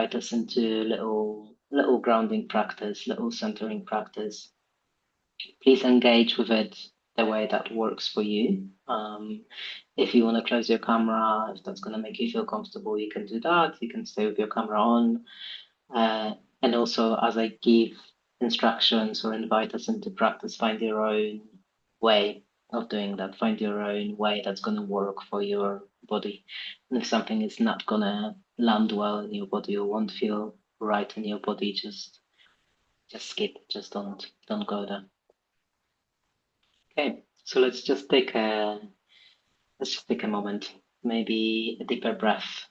invite us into little grounding practice, little centering practice. Please engage with it the way that works for you. If you want to close your camera, if that's going to make you feel comfortable, you can do that. You can stay with your camera on. And also, as I give instructions or invite us into practice, find your own way of doing that. Find your own way that's going to work for your body. And if something is not going to land well in your body or won't feel right in your body, just skip. Just don't go there. Okay, so let's just take a moment, maybe a deeper breath.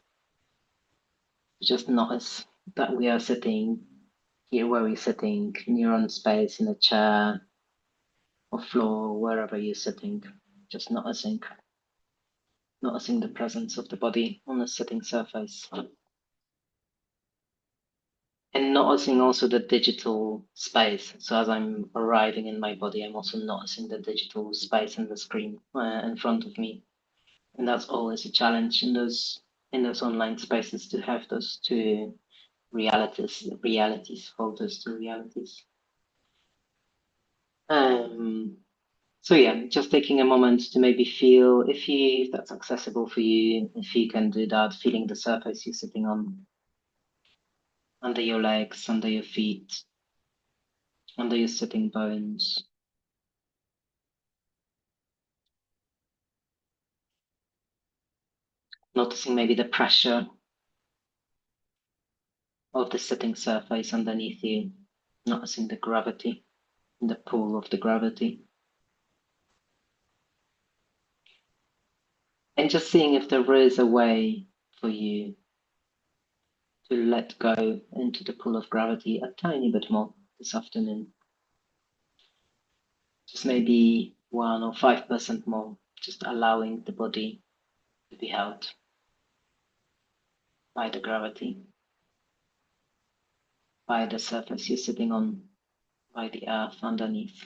Just notice that we are sitting here where we're sitting in your own space, in a chair or floor, wherever you're sitting, just noticing the presence of the body on the sitting surface. And noticing also the digital space. So as I'm arriving in my body, I'm also noticing the digital space in the screen in front of me. And that's always a challenge in those online spaces, to have those two realities, hold those two realities. So yeah, just taking a moment to maybe feel, if that's accessible for you, if you can do that, feeling the surface you're sitting on, under your legs, under your feet, under your sitting bones. Noticing maybe the pressure of the sitting surface underneath you, noticing the gravity, the pull of the gravity. And just seeing if there is a way for you to let go into the pull of gravity a tiny bit more this afternoon. Just maybe 1 or 5% more, just allowing the body to be held by the gravity, by the surface you're sitting on, by the earth underneath.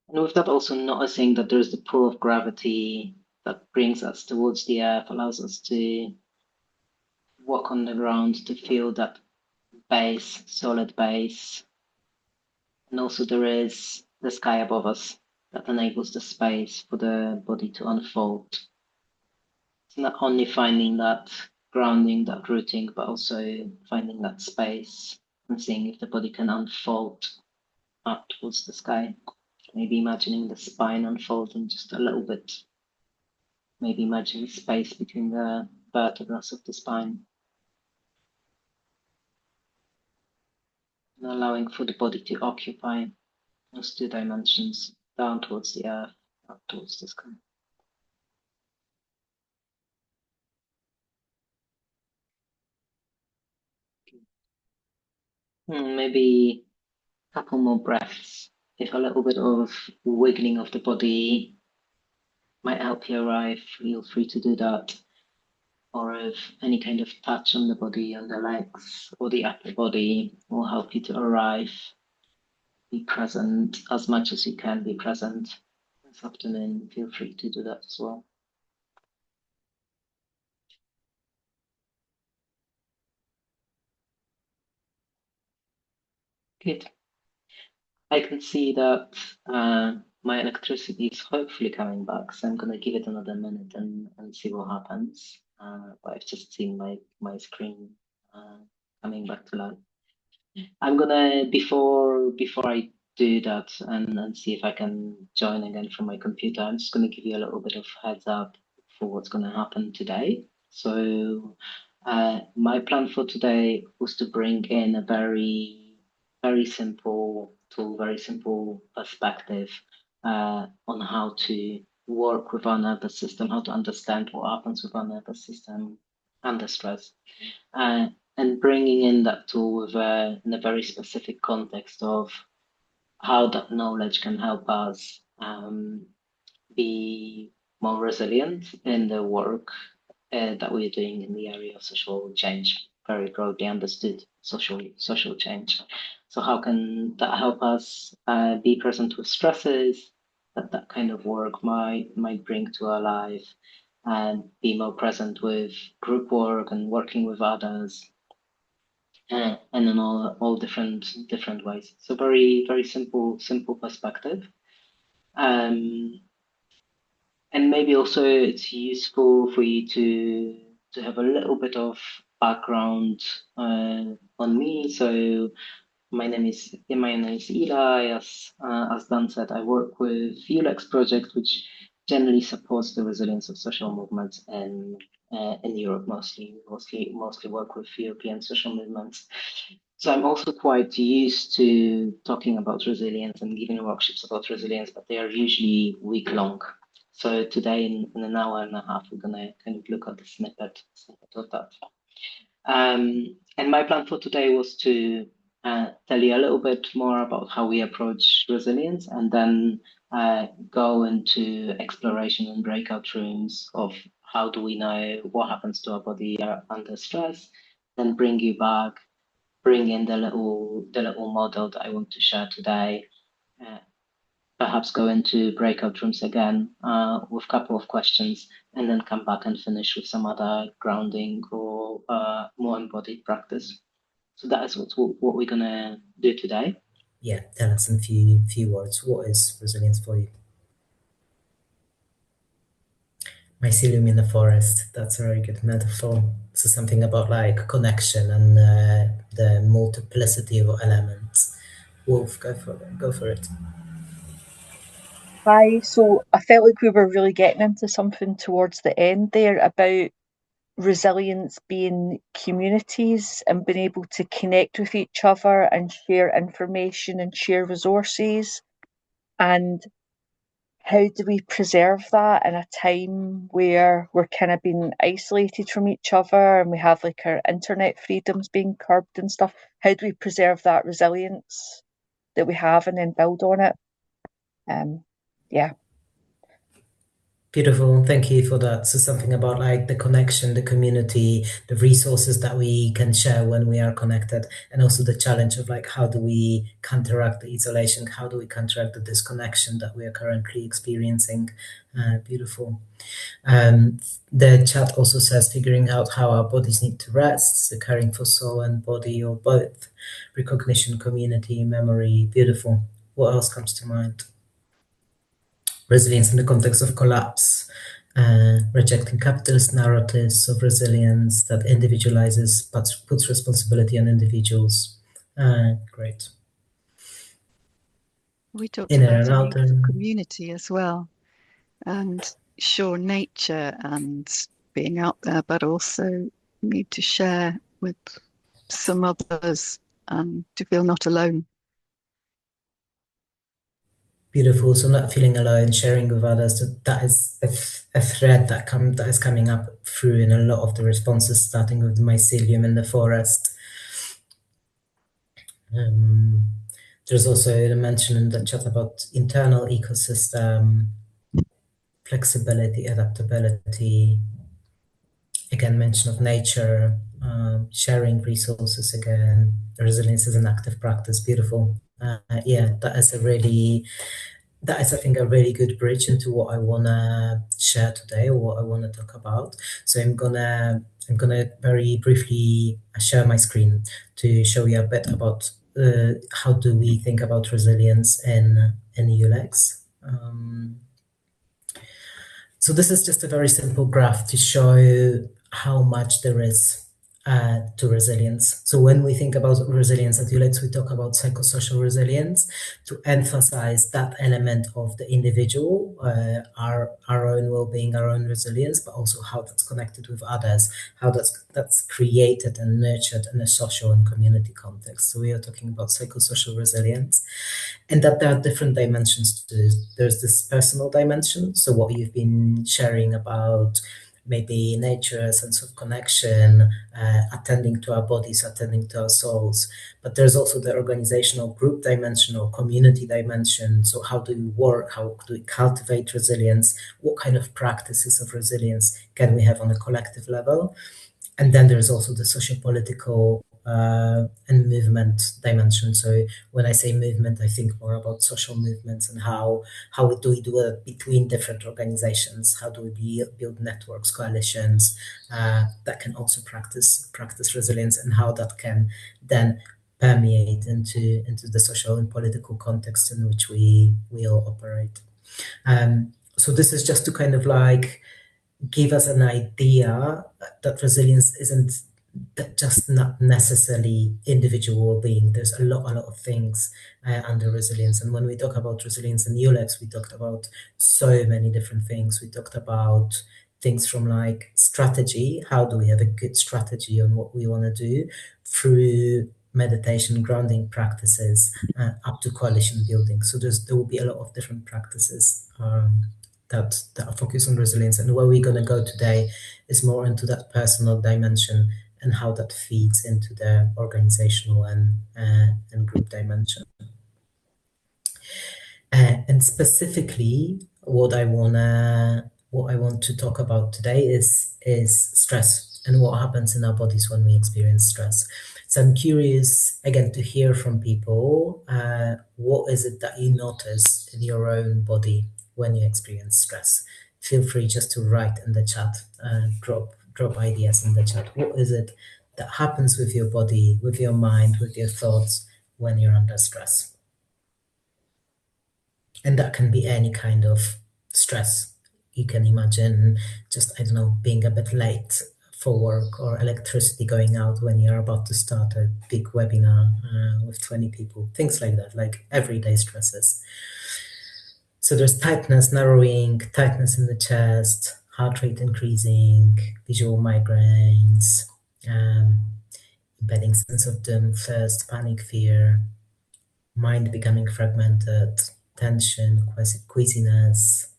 And with that, also noticing that there's the pull of gravity that brings us towards the earth, allows us to walk on the ground, to feel that base, solid base. And also there is the sky above us that enables the space for the body to unfold. It's not only finding that grounding, that rooting, but also finding that space and seeing if the body can unfold up towards the sky. Maybe imagining the spine unfolding just a little bit. Maybe imagining space between the vertebrae of the spine. And allowing for the body to occupy those 2 dimensions, down towards the earth, up towards the sky. Maybe a couple more breaths. If a little bit of wiggling of the body might help you arrive, feel free to do that. Or if any kind of touch on the body, on the legs or the upper body will help you to arrive. Be present as much as you can, be present this afternoon. Feel free to do that as well. Good. I can see that my electricity is hopefully coming back, so I'm gonna give it another minute and see what happens. But I've just seen my screen coming back to life. I'm gonna before I do that and see if I can join again from my computer, I'm just gonna give you a little bit of heads up for what's gonna happen today. So my plan for today was to bring in a very simple tool, very simple perspective on how to work with our nervous system, how to understand what happens with our nervous system under stress. And bringing in that tool with in a very specific context of how that knowledge can help us be more resilient in the work that we're doing in the area of social change, very broadly understood social change. So how can that help us be present with stresses, that kind of work might bring to our life, and be more present with group work and working with others, and in all different ways. So very simple perspective. Um, and maybe also it's useful for you to have a little bit of background on me. So my name is Ilaj. As Dan said, I work with Ulex project, which generally supports the resilience of social movements in Europe, mostly work with European social movements. So I'm also quite used to talking about resilience and giving workshops about resilience, but they are usually week long. So today, in an hour and a half, we're gonna kind of look at the snippet of that. And my plan for today was to tell you a little bit more about how we approach resilience, and then go into exploration and breakout rooms of how do we know what happens to our body under stress, then bring you back, bring in the little model that I want to share today. Uh, Perhaps go into breakout rooms again with a couple of questions, and then come back and finish with some other grounding or more embodied practice. So that is what we're gonna do today. Yeah, tell us in few words. What is resilience for you? Mycelium in the forest. That's a very good metaphor. So something about like connection and the multiplicity of elements. Wolf, go for it. Hi, so I felt like we were really getting into something towards the end there about resilience being communities and being able to connect with each other and share information and share resources. And how do we preserve that in a time where we're kind of being isolated from each other and we have like our internet freedoms being curbed and stuff? How do we preserve that resilience that we have and then build on it? Yeah. Beautiful. Thank you for that. So something about like the connection, the community, the resources that we can share when we are connected, and also the challenge of like how do we counteract the isolation? How do we counteract the disconnection that we are currently experiencing? Beautiful. The chat also says figuring out how our bodies need to rest, so caring for soul and body, or both. Recognition, community, memory. Beautiful. What else comes to mind? Resilience in the context of collapse, rejecting capitalist narratives of resilience that individualizes but puts responsibility on individuals. Great. We talked Inner about and the need outer. for community as well, and sure, nature and being out there, but also need to share with some others and to feel not alone. Beautiful. So not feeling alone, sharing with others. That is a thread that is coming up through in a lot of the responses, starting with the mycelium in the forest. There's also a mention in the chat about internal ecosystem, flexibility, adaptability. Again, mention of nature, sharing resources again. Resilience is an active practice. Beautiful. Yeah, that is, I think, a really good bridge into what I wanna share today, or what I wanna talk about. So I'm gonna very briefly share my screen to show you a bit about how do we think about resilience in Ulex. So this is just a very simple graph to show how much there is to resilience. So when we think about resilience at Ulex, we talk about psychosocial resilience to emphasize that element of the individual, our own well-being, our own resilience, but also how that's connected with others, how that's created and nurtured in a social and community context. So we are talking about psychosocial resilience, and that there are different dimensions to this. There's this personal dimension, so what you've been sharing about maybe nature, a sense of connection, attending to our bodies, attending to our souls. But there's also the organizational group dimension or community dimension. So how do we work? How do we cultivate resilience? What kind of practices of resilience can we have on a collective level? And then there's also the socio-political and movement dimension. So when I say movement, I think more about social movements and how do we do it between different organizations? How do we build networks, coalitions that can also practice resilience, and how that can then permeate into the social and political context in which we all operate. So this is just to kind of like give us an idea that resilience isn't just not necessarily individual well-being. There's a lot of things under resilience. And when we talk about resilience in Ulex, we talked about so many different things. We talked about things from like strategy. How do we have a good strategy on what we want to do, through meditation, grounding practices, up to coalition building. So there will be a lot of different practices that focus on resilience. And where we're going to go today is more into that personal dimension and how that feeds into the organizational and group dimension. And specifically, what I want to talk about today is stress and what happens in our bodies when we experience stress. So I'm curious again to hear from people. What is it that you notice in your own body when you experience stress? Feel free just to write in the chat, drop ideas in the chat. What is it that happens with your body, with your mind, with your thoughts when you're under stress? And that can be any kind of stress. You can imagine just, I don't know, being a bit late for work, or electricity going out when you're about to start a big webinar with 20 people, things like that, like everyday stresses. So there's tightness, narrowing, tightness in the chest, heart rate increasing, visual migraines, embedding sense of doom, thirst, panic, fear, mind becoming fragmented, tension, queasiness.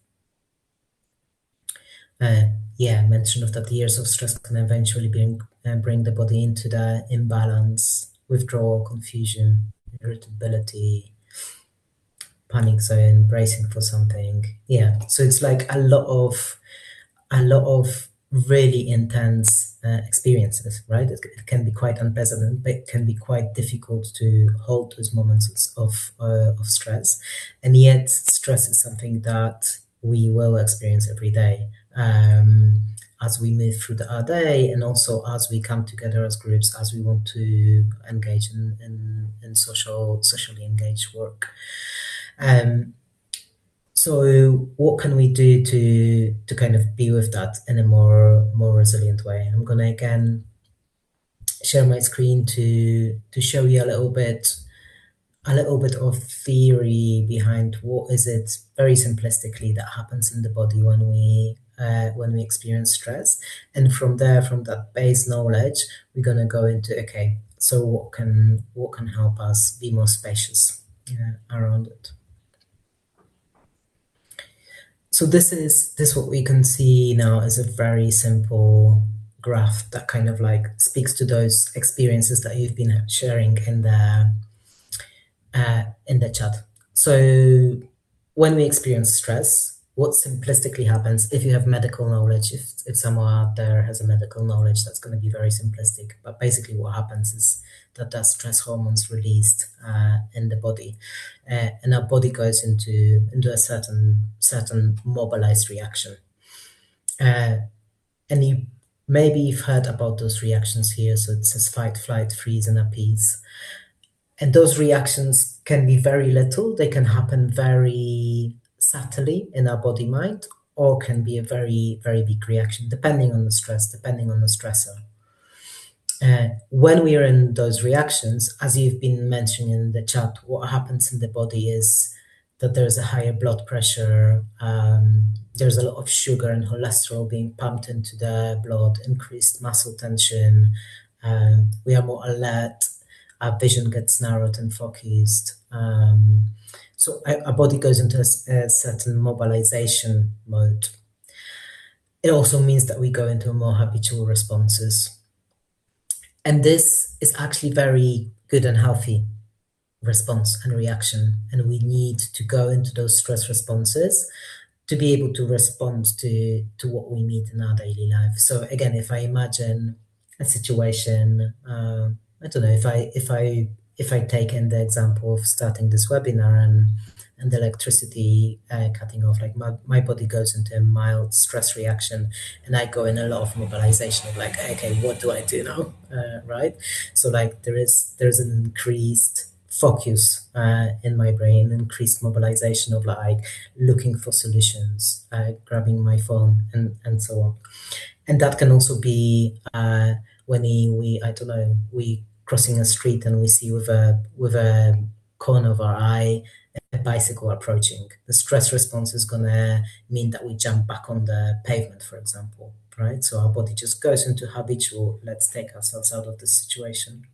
Mention of that years of stress can eventually bring the body into the imbalance, withdrawal, confusion, irritability, panic zone, bracing for something. Yeah, so it's like a lot of really intense experiences, right? It can be quite unpleasant, but it can be quite difficult to hold those moments of stress. And yet stress is something that we will experience every day as we move through our day, and also as we come together as groups, as we want to engage in socially engaged work. So what can we do to kind of be with that in a more resilient way? I'm gonna again share my screen to show you a little bit of theory behind what is it very simplistically that happens in the body when we experience stress. And from there, from that base knowledge, we're gonna go into, okay, so what can help us be more spacious around it. So this what we can see now is a very simple graph that kind of like speaks to those experiences that you've been sharing in the chat. So when we experience stress, what simplistically happens, if you have medical knowledge, if someone out there has a medical knowledge, that's going to be very simplistic. But basically what happens is that stress hormones released in the body, and our body goes into a certain mobilized reaction. And maybe you've heard about those reactions here. So it says fight, flight, freeze, and appease. And those reactions can be very little. They can happen very subtly in our body mind, or can be a very, very big reaction, depending on the stress, depending on the stressor. When we are in those reactions, as you've been mentioning in the chat, what happens in the body is that there's a higher blood pressure, there's a lot of sugar and cholesterol being pumped into the blood, increased muscle tension, we are more alert, our vision gets narrowed and focused. So our body goes into a certain mobilization mode. It also means that we go into more habitual responses. And this is actually very good and healthy response and reaction. And we need to go into those stress responses to be able to respond to what we meet in our daily life. So again, if I imagine a situation, I don't know if I take in the example of starting this webinar and the electricity cutting off, like my body goes into a mild stress reaction, and I go in a lot of mobilization of like, okay, what do I do now, right? So like there's an increased focus in my brain, increased mobilization of like looking for solutions, grabbing my phone and so on. And that can also be when we I don't know, we crossing a street and we see with a corner of our eye a bicycle approaching. The stress response is gonna mean that we jump back on the pavement, for example, right? So our body just goes into habitual, let's take ourselves out of this situation.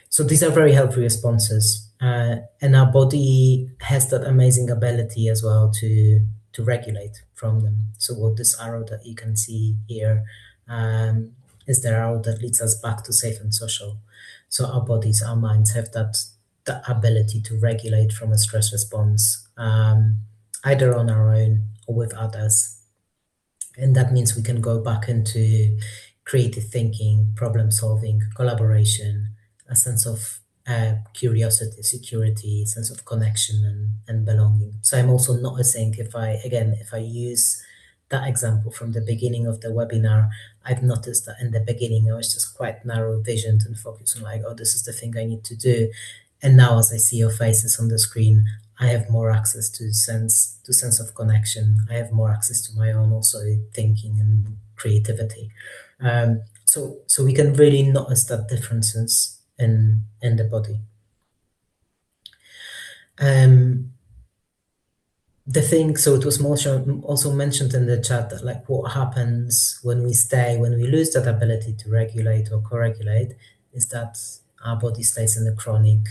So these are very healthy responses, and our body has that amazing ability as well to regulate from them. So what this arrow that you can see here is the arrow that leads us back to safe and social. So our bodies, our minds have that ability to regulate from a stress response, either on our own or with others. And that means we can go back into creative thinking, problem solving, collaboration, a sense of curiosity, security, sense of connection and belonging. So I'm also noticing if I use that example from the beginning of the webinar, I've noticed that in the beginning I was just quite narrow visioned and focused on like, oh, this is the thing I need to do. And now as I see your faces on the screen, I have more access to sense of connection. I have more access to my own also thinking and creativity. So we can really notice that differences in the body. The thing, so it was also mentioned in the chat that like what happens when we lose that ability to regulate or co-regulate is that our body stays in a chronic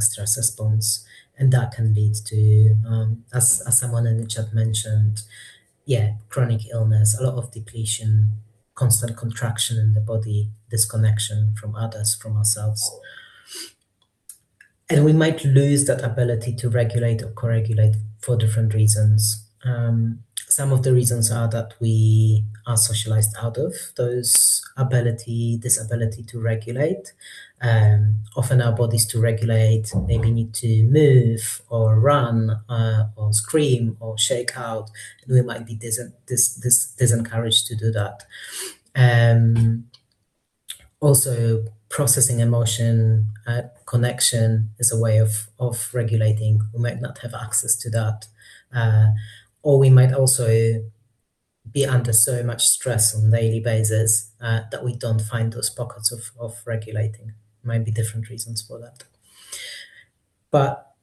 stress response, and that can lead to, as someone in the chat mentioned, chronic illness, a lot of depletion, constant contraction in the body, disconnection from others, from ourselves. And we might lose that ability to regulate or co-regulate for different reasons. Some of the reasons are that we are socialized out of this ability to regulate. Often our bodies to regulate maybe need to move or run or scream or shake out, and we might be disencouraged to do that. Also, processing emotion, connection is a way of regulating. We might not have access to that. Or we might also be under so much stress on a daily basis that we don't find those pockets of regulating. Might be different reasons for that. But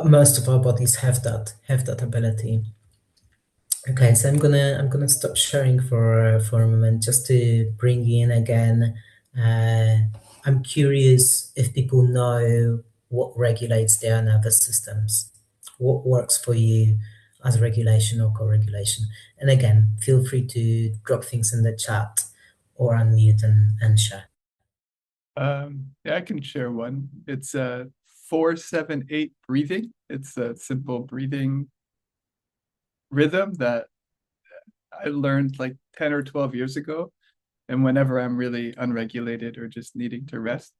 most of our bodies have that ability. Okay, so I'm gonna stop sharing for a moment just to bring you in again. I'm curious if people know what regulates their nervous systems, what works for you as regulation or co-regulation. And again, feel free to drop things in the chat or unmute and share. Yeah, I can share one. It's 4-7-8 breathing. It's a simple breathing rhythm that I learned like 10 or 12 years ago. And whenever I'm really unregulated or just needing to rest,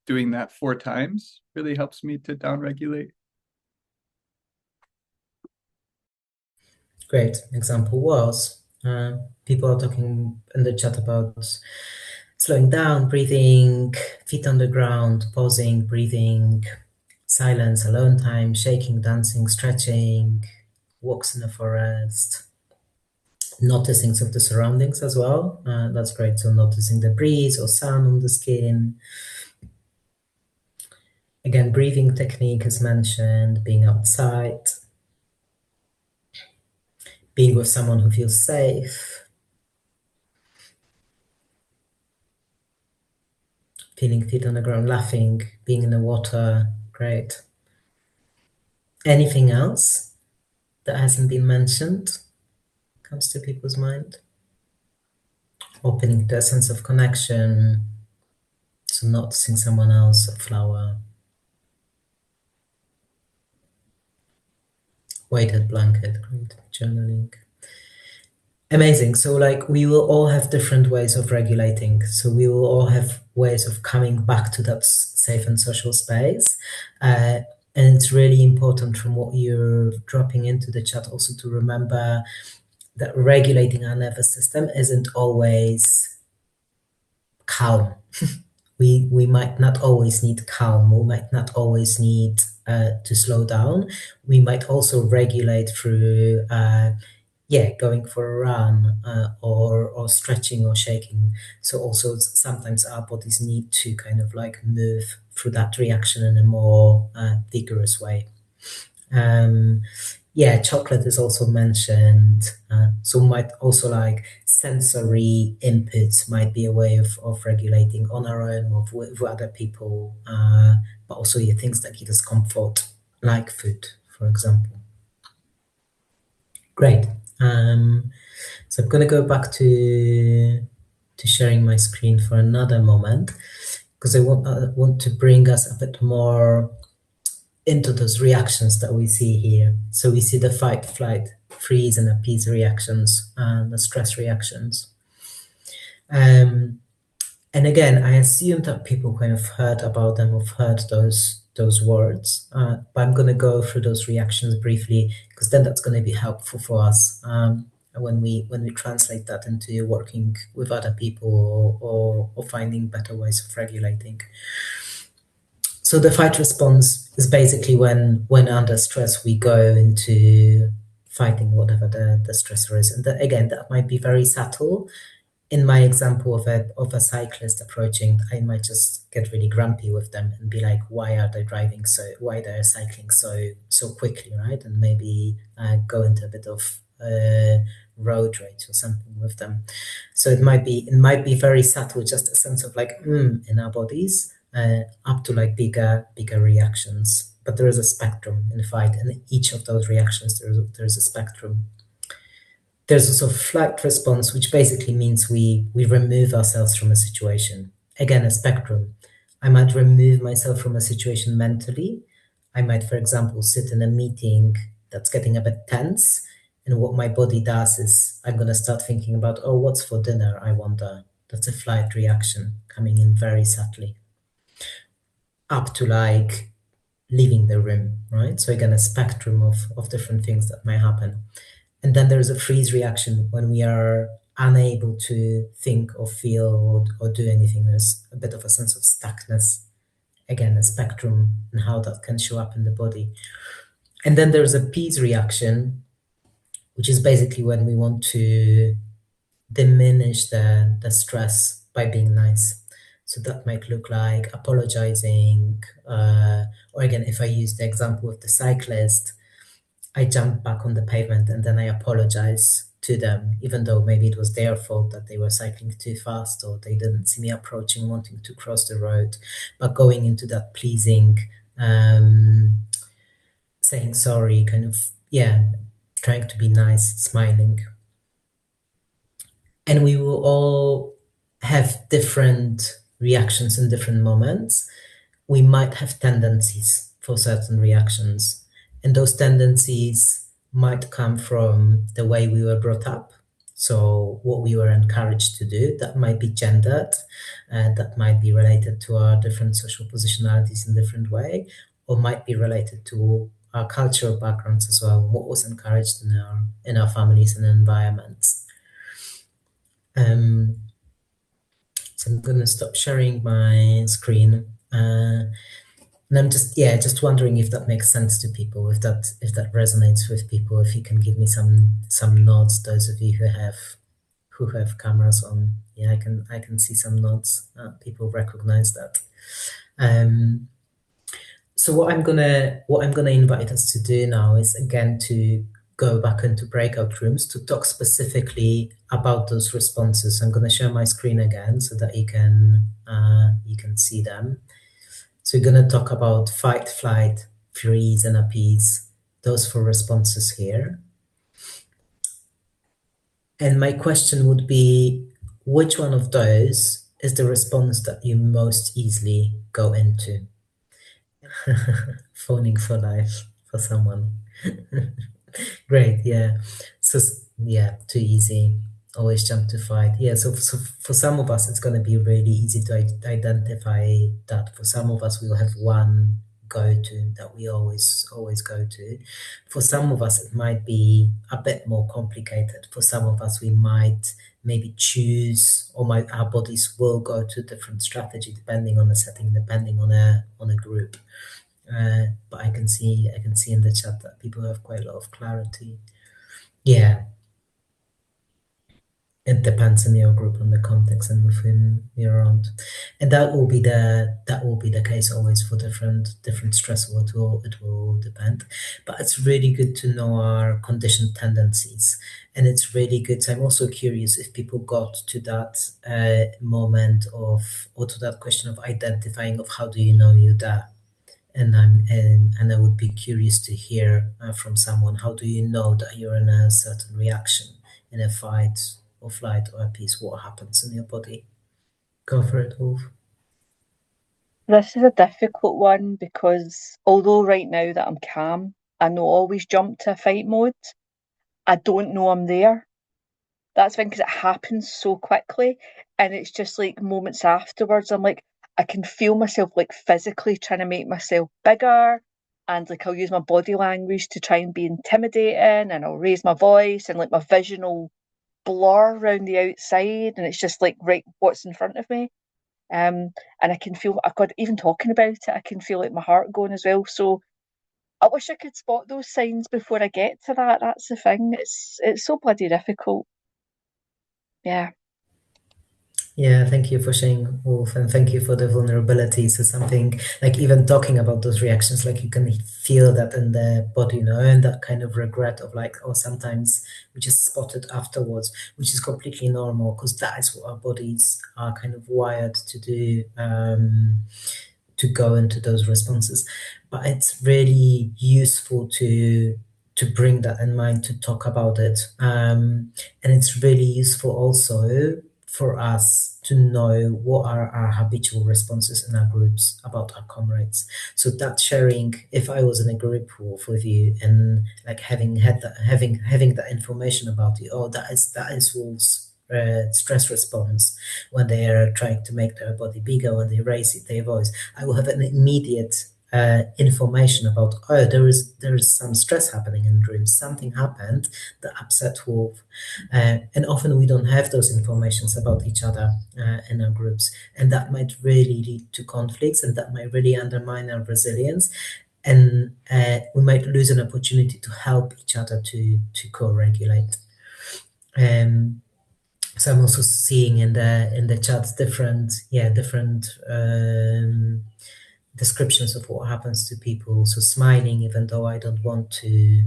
doing that 4 times really helps me to downregulate. Great example was people are talking in the chat about slowing down, breathing, feet on the ground, pausing, breathing, silence, alone time, shaking, dancing, stretching, walks in the forest, noticing of the surroundings as well. That's great. So noticing the breeze or sound on the skin. Again, breathing technique is mentioned, being outside, being with someone who feels safe, feeling feet on the ground, laughing, being in the water. Great. Anything else that hasn't been mentioned comes to people's mind? Opening to a sense of connection, so noticing someone else, a flower, weighted blanket, great, journaling. Amazing. So like we will all have different ways of regulating. So we will all have ways of coming back to that safe and social space. And it's really important from what you're dropping into the chat also to remember that regulating our nervous system isn't always calm. We might not always need calm. We might not always need to slow down. We might also regulate through going for a run or stretching or shaking. So also sometimes our bodies need to kind of like move through that reaction in a more vigorous way. Chocolate is also mentioned. So might also like sensory inputs might be a way of regulating on our own or with other people, but also things that give us comfort, like food, for example. Great. So I'm going to go back to sharing my screen for another moment because I want to bring us a bit more into those reactions that we see here. So we see the fight, flight, freeze, and appease reactions and the stress reactions. And again, I assume that people kind of heard about them, have heard those words, but I'm going to go through those reactions briefly because then that's going to be helpful for us when we translate that into working with other people or finding better ways of regulating. So the fight response is basically when under stress we go into fighting whatever the stressor is, and again that might be very subtle. In my example of a cyclist approaching, I might just get really grumpy with them and be like, why they're cycling so quickly, right? And maybe go into a bit of road rage or something with them. So it might be very subtle, just a sense of like in our bodies, up to like bigger reactions. But there is a spectrum in the fight, and in each of those reactions there's a spectrum. There's also flight response, which basically means we remove ourselves from a situation. Again, a spectrum. I might remove myself from a situation mentally. I might, for example, sit in a meeting that's getting a bit tense, and what my body does is I'm going to start thinking about, oh, what's for dinner, I wonder. That's a flight reaction coming in very subtly. Up to like leaving the room, right? So again, a spectrum of different things that might happen. And then there's a freeze reaction when we are unable to think or feel or do anything. There's a bit of a sense of stuckness. Again, a spectrum and how that can show up in the body. And then there's a appease reaction, which is basically when we want to diminish the stress by being nice. So that might look like apologizing, or again, if I use the example of the cyclist, I jump back on the pavement and then I apologize to them, even though maybe it was their fault that they were cycling too fast or they didn't see me approaching, wanting to cross the road. But going into that pleasing, saying sorry, kind of, trying to be nice, smiling. And we will all have different reactions in different moments. We might have tendencies for certain reactions, and those tendencies might come from the way we were brought up. So what we were encouraged to do, that might be gendered, that might be related to our different social positionalities in different way, or might be related to our cultural backgrounds as well, what was encouraged in our families and environments. So I'm going to stop sharing my screen. And I'm just wondering if that makes sense to people, if that resonates with people, if you can give me some nods, those of you who have cameras on. Yeah, I can see some nods. People recognize that. So what I'm gonna invite us to do now is again to go back into breakout rooms to talk specifically about those responses. I'm gonna share my screen again so that you can see them. So we're gonna talk about fight, flight, freeze, and appease. Those 4 responses here. And my question would be, which one of those is the response that you most easily go into? Phoning for life for someone. Great, yeah. So too easy. Always jump to fight. Yeah, so for some of us, it's going to be really easy to identify that. For some of us, we'll have one go-to that we always go to. For some of us, it might be a bit more complicated. For some of us, we might maybe choose, or our bodies will go to different strategy depending on the setting, depending on a group. But I can see in the chat that people have quite a lot of clarity. Yeah, it depends on your group, on the context, and with whom you're around, and that will be the case always for different stressors. It will depend, but it's really good to know our conditioned tendencies, and it's really good. I'm also curious if people got to that moment of, or to that question of identifying of how do you know you're there. And I would be curious to hear from someone, how do you know that you're in a certain reaction, in a fight or flight or appease? What happens in your body? Go for it, Wolf. This is a difficult one because although right now that I'm calm, I know I always jump to fight mode. I don't know I'm there. That's because it happens so quickly, and it's just like moments afterwards, I'm like, I can feel myself like physically trying to make myself bigger, and like I'll use my body language to try and be intimidating, and I'll raise my voice, and like my vision will blur around the outside, and it's just like, right, what's in front of me? And I can feel, I've got, even talking about it, I can feel like my heart going as well. So I wish I could spot those signs before I get to that. That's the thing. It's so bloody difficult. Yeah. Yeah, thank you for sharing, Wolf, and thank you for the vulnerability. So something like even talking about those reactions, like you can feel that in the body, and that kind of regret of like, oh, sometimes we just spot it afterwards, which is completely normal because that is what our bodies are kind of wired to do, to go into those responses. But it's really useful to bring that in mind, to talk about it, and it's really useful also for us to know what are our habitual responses in our groups about our comrades. So that sharing, if I was in a group with you and like having that information about you, oh, that is Wolf's stress response when they are trying to make their body bigger, when they raise their voice, I will have an immediate information about, oh, there is some stress happening in the room, something happened that upset Wolf. And often we don't have those informations about each other in our groups, and that might really lead to conflicts, and that might really undermine our resilience, and we might lose an opportunity to help each other to co-regulate. So I'm also seeing in the chats different descriptions of what happens to people. So smiling, even though I don't want to,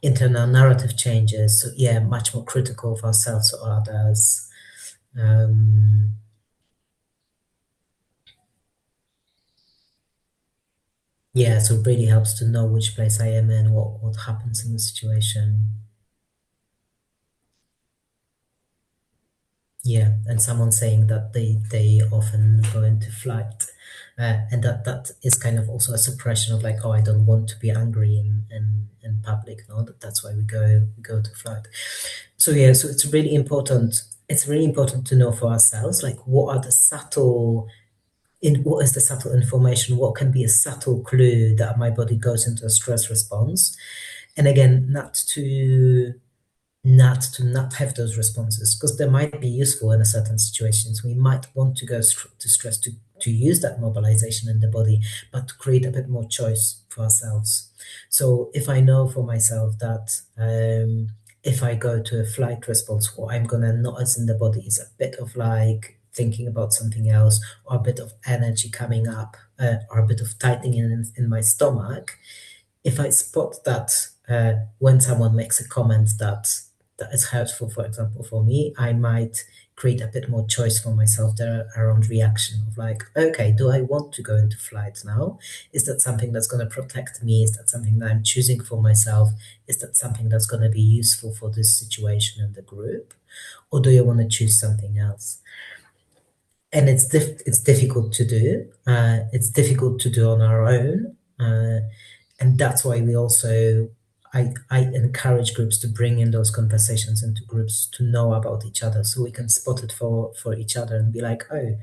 internal narrative changes. So yeah, much more critical of ourselves or others. Yeah, so it really helps to know which place I am in, what happens in the situation. Yeah, and someone saying that they often go into flight, and that is kind of also a suppression of like, oh, I don't want to be angry in public. No, that's why we go to flight. So yeah, so it's really important. It's really important to know for ourselves, like what is the subtle information, what can be a subtle clue that my body goes into a stress response, and again, not to not have those responses, because they might be useful in a certain situations. We might want to go to stress to use that mobilization in the body, but to create a bit more choice for ourselves. So if I know for myself that if I go to a flight response, what I'm gonna notice in the body is a bit of like thinking about something else, or a bit of energy coming up, or a bit of tightening in my stomach. If I spot that when someone makes a comment that is hurtful, for example, for me, I might create a bit more choice for myself there around reaction of like, okay, do I want to go into flight now? Is that something that's going to protect me? Is that something that I'm choosing for myself? Is that something that's going to be useful for this situation in the group? Or do you want to choose something else? And it's difficult to do. It's difficult to do on our own. And that's why we also I encourage groups to bring in those conversations into groups to know about each other, so we can spot it for each other and be like, oh,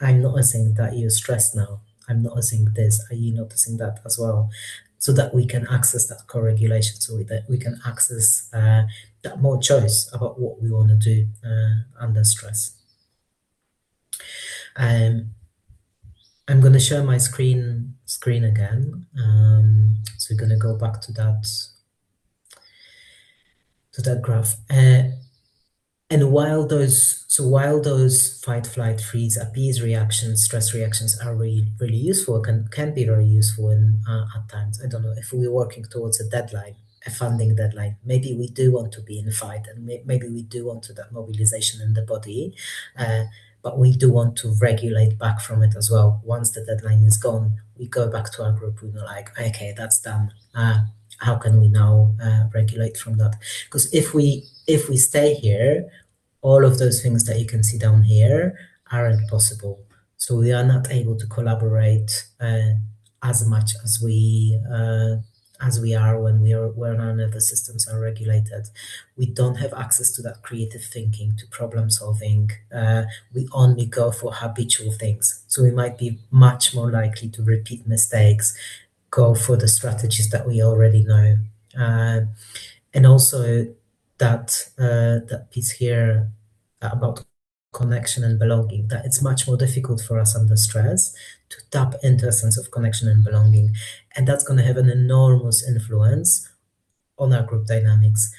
I'm noticing that you're stressed now. I'm noticing this. Are you noticing that as well? So that we can access that co-regulation, so that we can access that more choice about what we want to do under stress. I'm going to share my screen again. So we're going to go back to that graph. And while those fight, flight, freeze, appease reactions, stress reactions are really, really useful, can be very useful at times. I don't know, if we're working towards a deadline, a funding deadline, maybe we do want to be in a fight, and maybe we do want to that mobilization in the body, but we do want to regulate back from it as well. Once the deadline is gone, we go back to our group. We're like, okay, that's done. How can we now regulate from that? Because if we stay here, all of those things that you can see down here aren't possible. So we are not able to collaborate as much as we are when our nervous systems are regulated. We don't have access to that creative thinking, to problem solving. We only go for habitual things. So we might be much more likely to repeat mistakes, go for the strategies that we already know. And also that piece here about connection and belonging, that it's much more difficult for us under stress to tap into a sense of connection and belonging. And that's going to have an enormous influence on our group dynamics.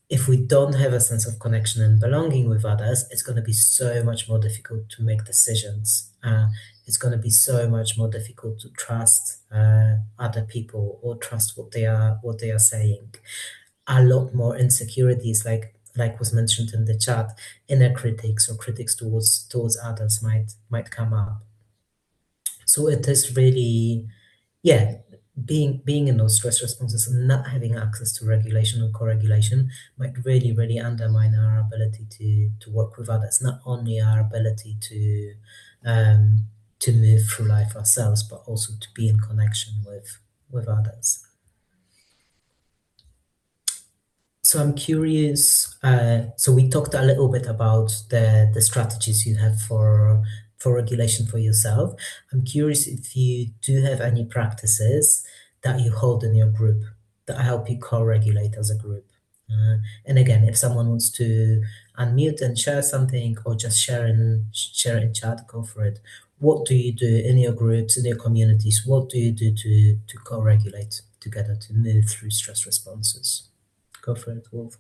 If we don't have a sense of connection and belonging with others, it's going to be so much more difficult to make decisions. It's going to be so much more difficult to trust other people or trust what they are saying. A lot more insecurities, like was mentioned in the chat, inner critics or critics towards others might come up. So it is really, yeah, being in those stress responses and not having access to regulation or co-regulation might really, really undermine our ability to work with others, not only our ability to move through life ourselves, but also to be in connection with others. So I'm curious. So we talked a little bit about the strategies you have for regulation for yourself. I'm curious if you do have any practices that you hold in your group that help you co-regulate as a group. And again, if someone wants to unmute and share something, or just share in chat, go for it. What do you do in your groups, in your communities? What do you do to co-regulate together, to move through stress responses? Go for it, Wolf.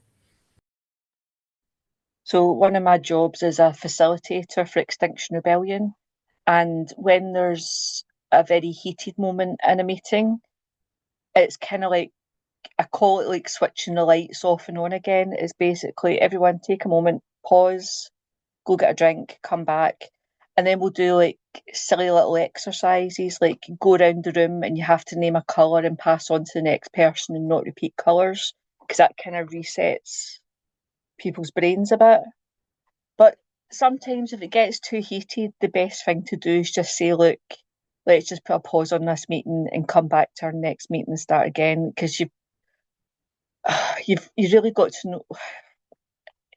So one of my jobs is a facilitator for Extinction Rebellion. And when there's a very heated moment in a meeting, it's kind of like, I call it like switching the lights off and on again. Is basically everyone take a moment, pause, go get a drink, come back, and then we'll do like silly little exercises, like go around the room and you have to name a colour and pass on to the next person and not repeat colours, because that kind of resets people's brains a bit. But sometimes if it gets too heated, the best thing to do is just say, look, let's just put a pause on this meeting and come back to our next meeting and start again, because you've really got to know.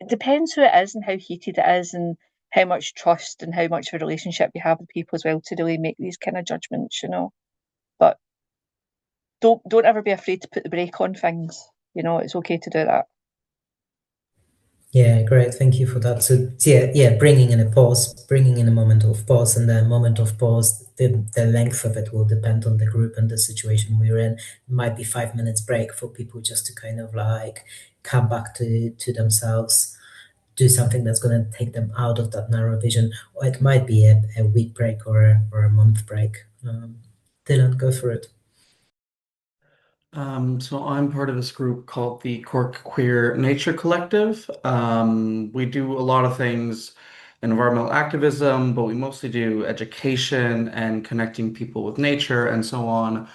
It depends who it is and how heated it is and how much trust and how much of a relationship you have with people as well to really make these kind of judgments, But don't ever be afraid to put the brake on things. It's okay to do that. Yeah, great. Thank you for that. So yeah, bringing in a moment of pause, and the moment of pause, the length of it will depend on the group and the situation we're in. It might be 5 minutes break for people just to kind of like come back to themselves, do something that's going to take them out of that narrow vision, or it might be a week break or a month break. Dylan, go for it. So I'm part of this group called the Cork Queer Nature Collective. We do a lot of things, environmental activism, but we mostly do education and connecting people with nature and so on.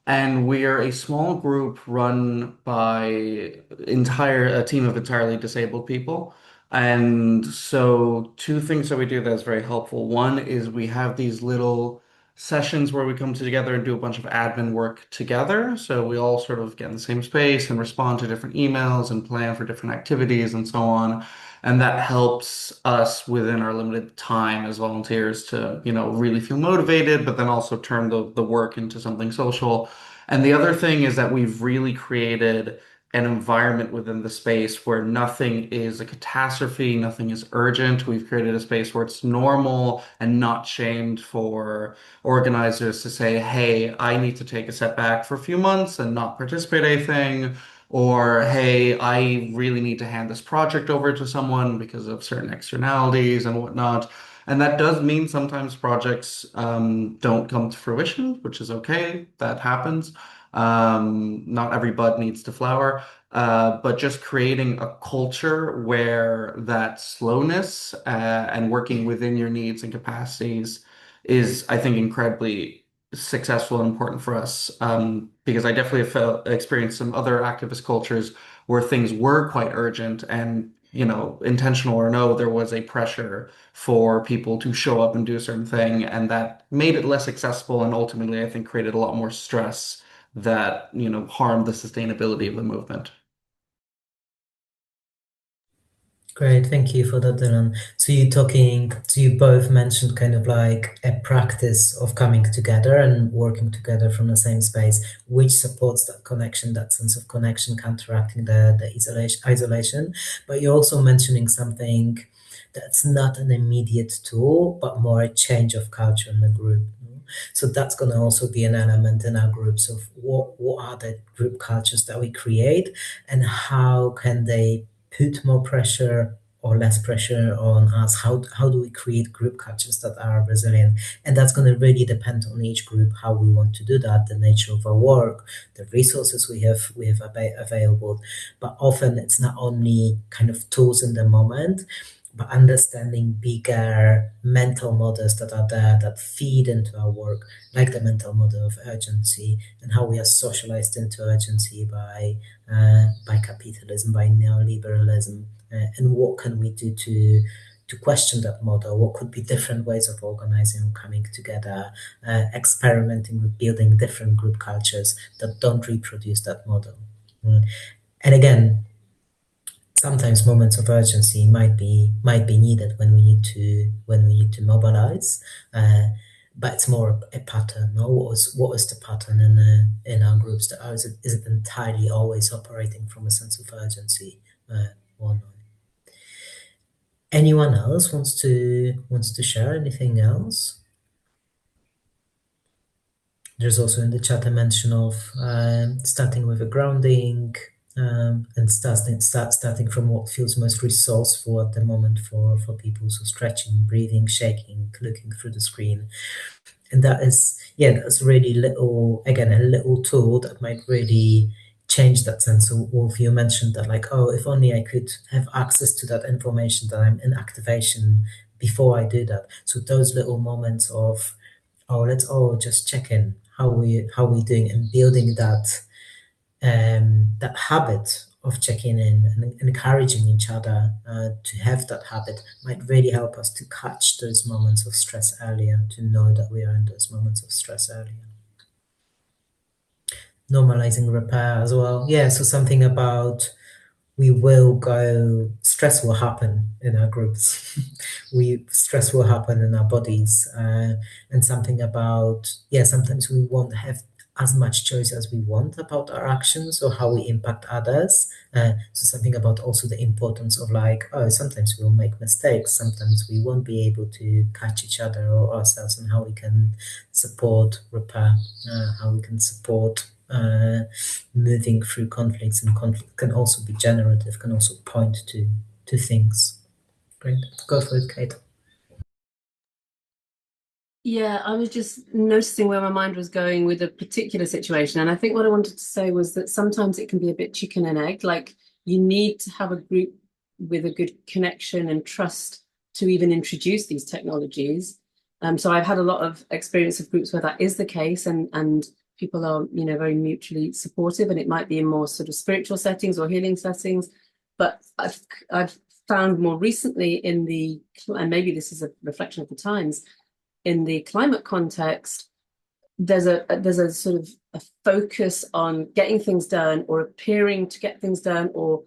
And we are a small group run by a team of entirely disabled people. And so two things that we do that's very helpful. One is we have these little sessions where we come together and do a bunch of admin work together. So we all sort of get in the same space and respond to different emails and plan for different activities and so on. And that helps us within our limited time as volunteers to, really feel motivated, but then also turn the work into something social. And the other thing is that we've really created an environment within the space where nothing is a catastrophe, nothing is urgent. We've created a space where it's normal and not shamed for organizers to say, hey, I need to take a step back for a few months and not participate in anything, or hey, I really need to hand this project over to someone because of certain externalities and whatnot. And that does mean sometimes projects don't come to fruition, which is okay. That happens. Not every bud needs to flower. But just creating a culture where that slowness and working within your needs and capacities is, I think, incredibly successful and important for us. Because I definitely have experienced some other activist cultures where things were quite urgent and, intentional or no, there was a pressure for people to show up and do a certain thing, and that made it less accessible and ultimately, I think, created a lot more stress that, harmed the sustainability of the movement. Great, thank you for that, Dylan. So you both mentioned kind of like a practice of coming together and working together from the same space, which supports that connection, that sense of connection, counteracting the isolation. But you're also mentioning something that's not an immediate tool, but more a change of culture in the group. So that's going to also be an element in our groups of what are the group cultures that we create and how can they put more pressure or less pressure on us? How do we create group cultures that are resilient? And that's going to really depend on each group, how we want to do that, the nature of our work, the resources we have available. But often it's not only kind of tools in the moment, but understanding bigger mental models that are there that feed into our work, like the mental model of urgency and how we are socialized into urgency by capitalism, by neoliberalism, and what can we do to question that model? What could be different ways of organizing, coming together, experimenting with building different group cultures that don't reproduce that model? And again, sometimes moments of urgency might be needed when we need to mobilize, but it's more a pattern. No, what was the pattern in our groups? That is it entirely always operating from a sense of urgency, or not? Anyone else wants to share anything else? There's also in the chat a mention of starting with a grounding, and starting from what feels most resourceful at the moment for people. So stretching, breathing, shaking, looking through the screen. And that's really a little tool that might really change that sense. So Wolf, you mentioned that like, oh, if only I could have access to that information that I'm in activation before I do that. So those little moments of, oh, let's all just check in, how we doing, and building that that habit of checking in and encouraging each other to have that habit might really help us to catch those moments of stress earlier, to know that we are in those moments of stress earlier. Normalizing repair as well. Yeah, so something about stress will happen in our groups. Stress will happen in our bodies. And something about, sometimes we won't have as much choice as we want about our actions or how we impact others. So something about also the importance of like, oh, sometimes we'll make mistakes. Sometimes we won't be able to catch each other or ourselves, and how we can support repair, how we can support moving through conflicts. And conflict can also be generative, can also point to things. Great, go for it, Kate. Yeah, I was just noticing where my mind was going with a particular situation. And I think what I wanted to say was that sometimes it can be a bit chicken and egg. Like you need to have a group with a good connection and trust to even introduce these technologies. So I've had a lot of experience of groups where that is the case, and people are, very mutually supportive, and it might be in more sort of spiritual settings or healing settings. But I've found more recently and maybe this is a reflection of the times, in the climate context, there's a sort of a focus on getting things done or appearing to get things done or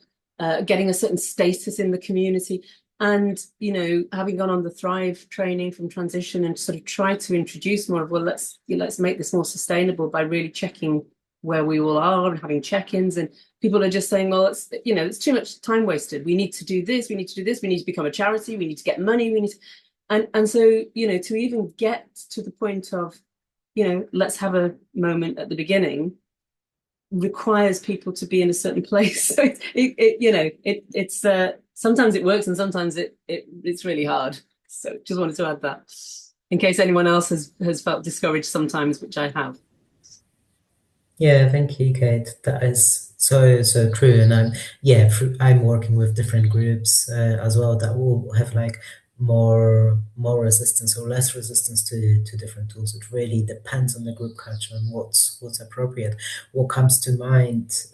getting a certain status in the community. And, you know, having gone on the Thrive training from Transition and sort of tried to introduce more of, well, let's make this more sustainable by really checking where we all are and having check-ins. And people are just saying, well, it's, you know, it's too much time wasted. We need to do this. We need to do this. We need to become a charity. We need to get money. We need to, and so, you know, to even get to the point of, you know, let's have a moment at the beginning requires people to be in a certain place. So it's sometimes it works and sometimes it's really hard. So just wanted to add that in case anyone else has felt discouraged sometimes, which I have. Yeah, thank you, Kate. That is so true. And I'm working with different groups as well that will have like more resistance or less resistance to different tools. It really depends on the group culture and what's appropriate. What comes to mind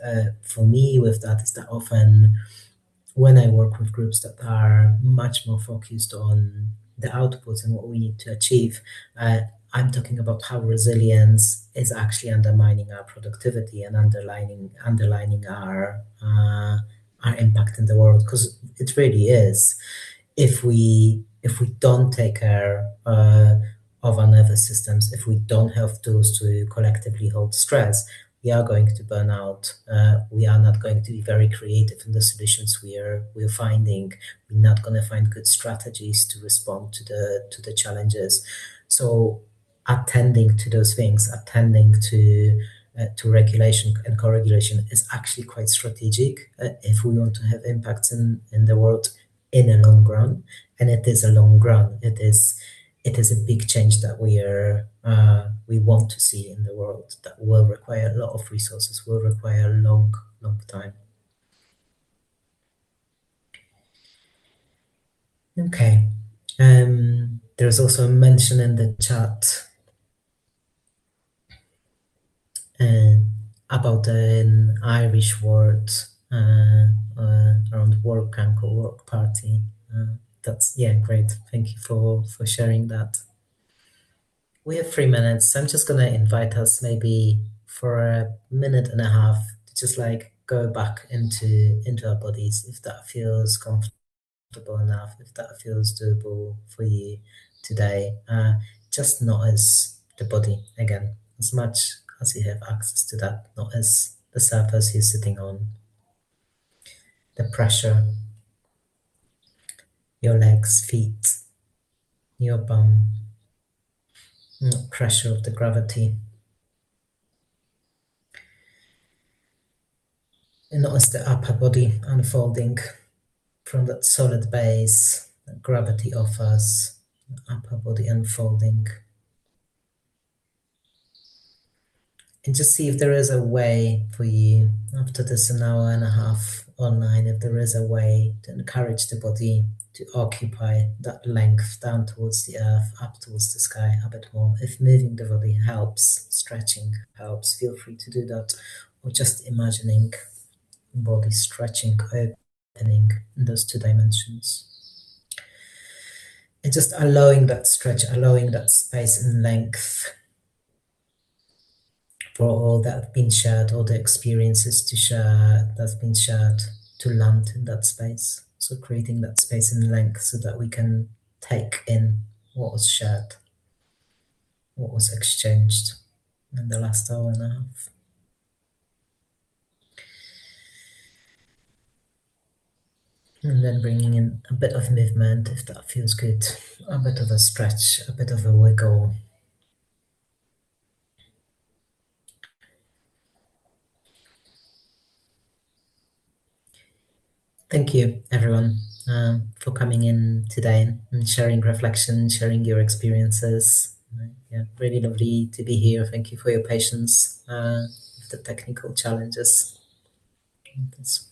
for me with that is that often when I work with groups that are much more focused on the outputs and what we need to achieve, I'm talking about how resilience is actually undermining our productivity and underlining our impact in the world, because it really is. If we don't take care of our nervous systems, if we don't have tools to collectively hold stress, we are going to burn out. We are not going to be very creative in the solutions we're finding. We're not going to find good strategies to respond to the challenges. So attending to those things, attending to regulation and co-regulation is actually quite strategic if we want to have impacts in the world in a long run. And it is a long run. It is a big change that we want to see in the world, that will require a lot of resources, will require a long time. Okay. There's also a mention in the chat about an Irish word around work camp or work party. That's great. Thank you for sharing that. We have 3 minutes. I'm just gonna invite us maybe for a minute and a half to just like go back into our bodies, if that feels comfortable enough, if that feels doable for you today. Just notice the body again, as much as you have access to that. Notice the surface you're sitting on, the pressure, your legs, feet, your bum, pressure of the gravity. And notice the upper body unfolding from that solid base that gravity offers, the upper body unfolding. And just see if there is a way for you, after this an hour and a half online, if there is a way to encourage the body to occupy that length down towards the earth, up towards the sky a bit more. If moving the body helps, stretching helps, feel free to do that. Or just imagining body stretching, opening in those 2 dimensions. And just allowing that stretch, allowing that space and length for all that have been shared, all the experiences to share that's been shared, to land in that space. So creating that space and length so that we can take in what was shared, what was exchanged in the last hour and a half. And then bringing in a bit of movement, if that feels good, a bit of a stretch, a bit of a wiggle. Thank you, everyone, for coming in today and sharing reflection, sharing your experiences. Really lovely to be here. Thank you for your patience with the technical challenges. That's